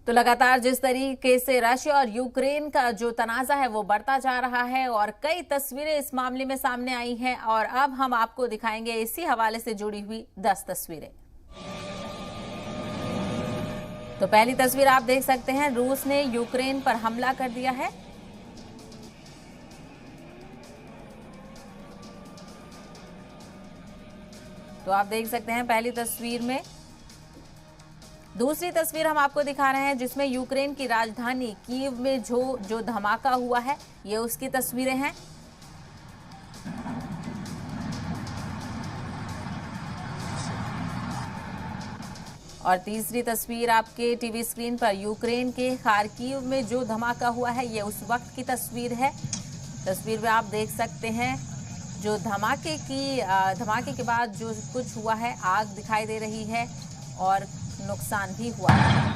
तो लगातार जिस तरीके से रशिया और यूक्रेन का जो तनाजा है वो बढ़ता जा रहा है और कई तस्वीरें इस मामले में सामने आई हैं और अब हम आपको दिखाएंगे इसी हवाले से जुड़ी हुई 10 तस्वीरें। तो पहली तस्वीर आप देख सकते हैं, रूस ने यूक्रेन पर हमला कर दिया है। तो आप देख सकते हैं पहली तस्वीर में। दूसरी तस्वीर हम आपको दिखा रहे हैं जिसमें यूक्रेन की राजधानी कीव में जो धमाका हुआ है, ये उसकी तस्वीरें हैं। और तीसरी तस्वीर आपके टीवी स्क्रीन पर यूक्रेन के खार्किव में जो धमाका हुआ है, ये उस वक्त की तस्वीर है। तस्वीर में आप देख सकते हैं जो धमाके के बाद जो कुछ हुआ है, आग दिखाई दे रही है और नुकसान भी हुआ है।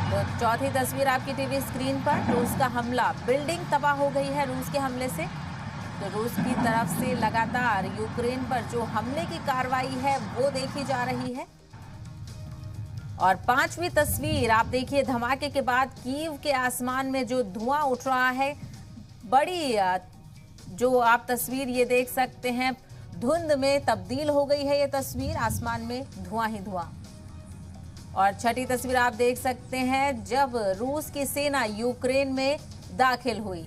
तो चौथी तस्वीर आपकी टीवी स्क्रीन पर, रूस का हमला, बिल्डिंग तबाह हो गई है रूस के हमले से। तो रूस की तरफ से लगातार यूक्रेन पर जो हमले की कार्रवाई है वो देखी जा रही है। और पांचवी तस्वीर आप देखिए, धमाके के बाद कीव के आसमान में जो धुआं उठ रहा है, बड़ी जो आप तस्वीर ये देख सकते हैं, धुंध में तब्दील हो गई है ये तस्वीर, आसमान में धुआं ही धुआं। और छठी तस्वीर आप देख सकते हैं जब रूस की सेना यूक्रेन में दाखिल हुई।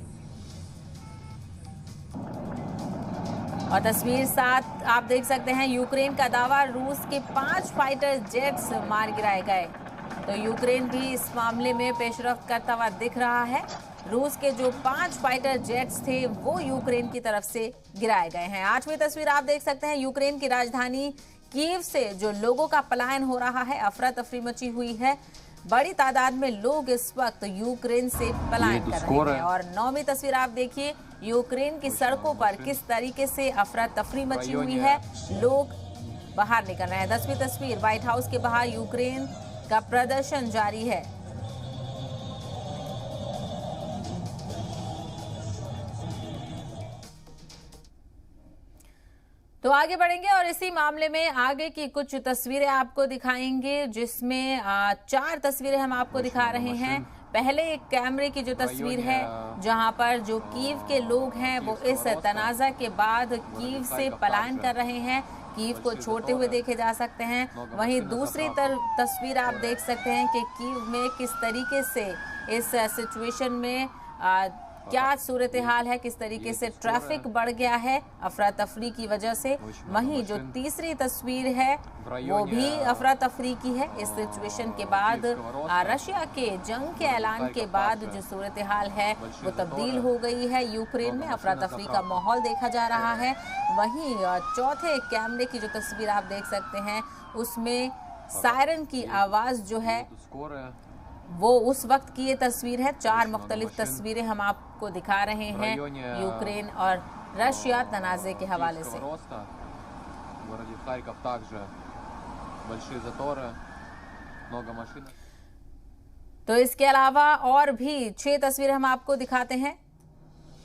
और तस्वीर 7 आप देख सकते हैं, यूक्रेन का दावा, रूस के 5 फाइटर जेट्स मार गिराए गए। तो यूक्रेन भी इस मामले में पेशरफ्त करता हुआ दिख रहा है। रूस के जो 5 फाइटर जेट्स थे वो यूक्रेन की तरफ से गिराए गए हैं। 8वीं तस्वीर आप देख सकते हैं, यूक्रेन की राजधानी कीव से जो लोगों का पलायन हो रहा है, अफरा तफरी मची हुई है। बड़ी तादाद में लोग इस वक्त यूक्रेन से पलायन कर रहे हैं। और 9वीं तस्वीर आप देखिए, यूक्रेन की सड़कों पर किस तरीके से अफरा तफरी मची हुई है, लोग बाहर निकल रहे हैं। 10वीं तस्वीर, व्हाइट हाउस के बाहर यूक्रेन का प्रदर्शन जारी है। तो आगे बढ़ेंगे और इसी मामले में आगे की कुछ तस्वीरें आपको दिखाएंगे, जिसमें 4 तस्वीरें हम आपको दिखा रहे हैं। पहले एक कैमरे की जो तस्वीर है जहां पर जो कीव के लोग हैं वो इस तनाजा के बाद कीव से पलायन कर रहे हैं, कीव को छोड़ते हुए देखे जा सकते हैं। वहीं दूसरी तस्वीर आप देख सकते हैं कि कीव में किस तरीके से इस सिचुएशन में क्या सूरत हाल है, किस तरीके से ट्रैफिक बढ़ गया है अफरा तफरी की वजह से। वहीं जो तीसरी तस्वीर है वो भी अफरा तफरी की है। इस सिचुएशन के बाद रशिया के जंग के ऐलान के बाद जो सूरत हाल है वो तब्दील हो गई है। यूक्रेन में अफरा तफरी का माहौल देखा जा रहा है। वहीं चौथे कैमरे की जो तस्वीर आप देख सकते हैं उसमें सायरन की आवाज़ जो है वो उस वक्त की ये तस्वीर है। 4 मुख्तलिफ तस्वीरें हम आपको दिखा रहे हैं यूक्रेन और रशिया तनाज़े के हवाले से। तो इसके अलावा और भी 6 तस्वीरें हम आपको दिखाते हैं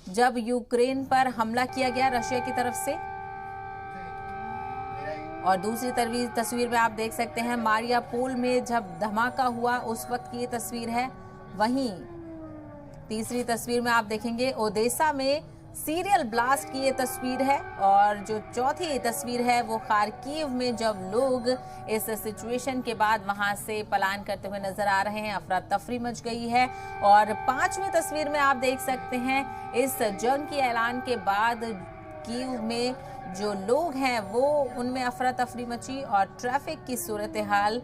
जब यूक्रेन पर हमला किया गया रशिया की तरफ से। और दूसरी तस्वीर में आप देख सकते हैं मारियापोल में जब धमाका हुआ उस वक्त की ये तस्वीर है। वहीं तीसरी तस्वीर में आप देखेंगे ओदेसा में सीरियल ब्लास्ट की ये तस्वीर है। और जो चौथी तस्वीर है वो खार्किव में जब लोग इस सिचुएशन के बाद वहां से पलायन करते हुए नजर आ रहे हैं, अफरा तफरी मच गई है। और 5वीं तस्वीर में आप देख सकते हैं इस जंग के ऐलान के बाद कीव में जो लोग हैं वो उनमें अफरा तफरी मची और ट्रैफिक की सूरत हाल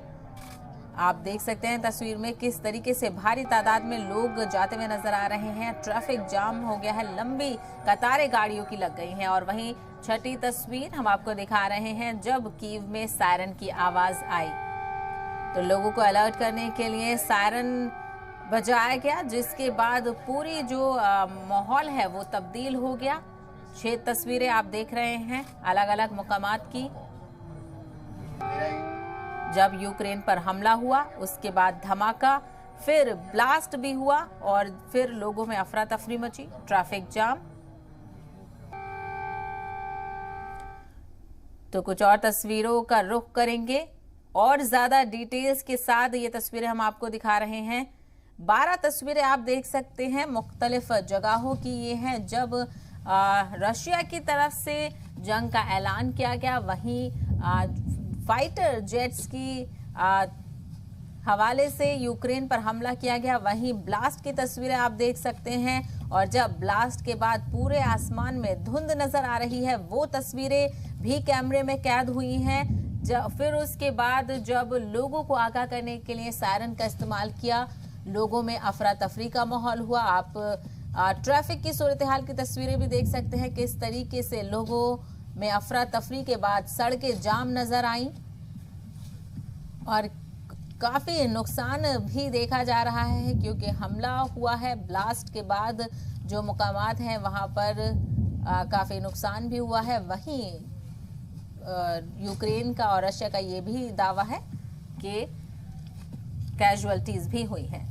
आप देख सकते हैं तस्वीर में, किस तरीके से भारी तादाद में लोग जाते हुए नजर आ रहे हैं। ट्रैफिक जाम हो गया है, लंबी कतारें गाड़ियों की लग गई हैं। और वहीं छठी तस्वीर हम आपको दिखा रहे हैं जब कीव में सायरन की आवाज आई तो लोगों को अलर्ट करने के लिए सायरन बजाया गया, जिसके बाद पूरी जो माहौल है वो तब्दील हो गया। 6 तस्वीरें आप देख रहे हैं अलग अलग मुकामात की जब यूक्रेन पर हमला हुआ, उसके बाद धमाका, फिर ब्लास्ट भी हुआ और फिर लोगों में अफरा तफरी मची, ट्रैफिक जाम। तो कुछ और तस्वीरों का रुख करेंगे और ज्यादा डिटेल्स के साथ ये तस्वीरें हम आपको दिखा रहे हैं। 12 तस्वीरें आप देख सकते हैं मुख्तलिफ जगहों की ये हैं जब रशिया की तरफ से जंग का ऐलान किया गया, वहीं फाइटर जेट्स की हवाले से यूक्रेन पर हमला किया गया। वहीं ब्लास्ट की तस्वीरें आप देख सकते हैं और जब ब्लास्ट के बाद पूरे आसमान में धुंध नजर आ रही है वो तस्वीरें भी कैमरे में कैद हुई हैं। फिर उसके बाद जब लोगों को आगाह करने के लिए सायरन का इस्तेमाल किया, लोगों में अफरा तफरी का माहौल हुआ। आप ट्रैफिक की सूरत हाल की तस्वीरें भी देख सकते हैं किस तरीके से लोगों में अफरा तफरी के बाद सड़कें जाम नजर आई और काफी नुकसान भी देखा जा रहा है क्योंकि हमला हुआ है। ब्लास्ट के बाद जो मुकामात हैं वहां पर काफी नुकसान भी हुआ है। वहीं यूक्रेन का और रशिया का ये भी दावा है कि कैजुअल्टीज भी हुई हैं।